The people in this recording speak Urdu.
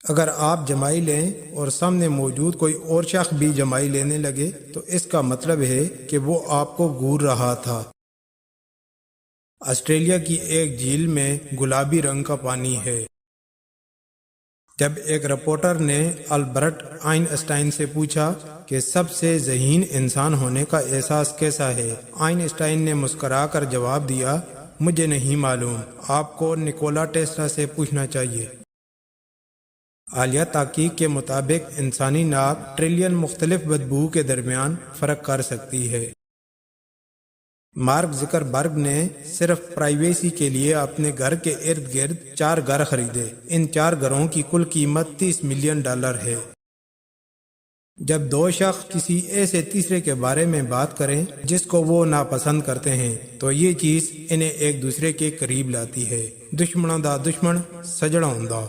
اگر آپ جمائی لیں اور سامنے موجود کوئی اور شخص بھی جمائی لینے لگے تو اس کا مطلب ہے کہ وہ آپ کو گور رہا تھا۔ آسٹریلیا کی ایک جھیل میں گلابی رنگ کا پانی ہے۔ جب ایک رپورٹر نے البرٹ آئن اسٹائن سے پوچھا کہ سب سے ذہین انسان ہونے کا احساس کیسا ہے، آئن اسٹائن نے مسکرا کر جواب دیا، مجھے نہیں معلوم، آپ کو نکولا ٹیسلا سے پوچھنا چاہیے۔ حالیہ تحقیق کے مطابق انسانی ناک ٹریلین مختلف بدبو کے درمیان فرق کر سکتی ہے۔ مارک زکربرگ نے صرف پرائیویسی کے لیے اپنے گھر کے ارد گرد 4 گھر خریدے۔ ان 4 گھروں کی کل قیمت $30 ملین ہے۔ جب 2 شخص کسی ایسے تیسرے کے بارے میں بات کریں جس کو وہ ناپسند کرتے ہیں تو یہ چیز انہیں ایک دوسرے کے قریب لاتی ہے۔ دشمنوں دا دشمن سجڑا ہوندا۔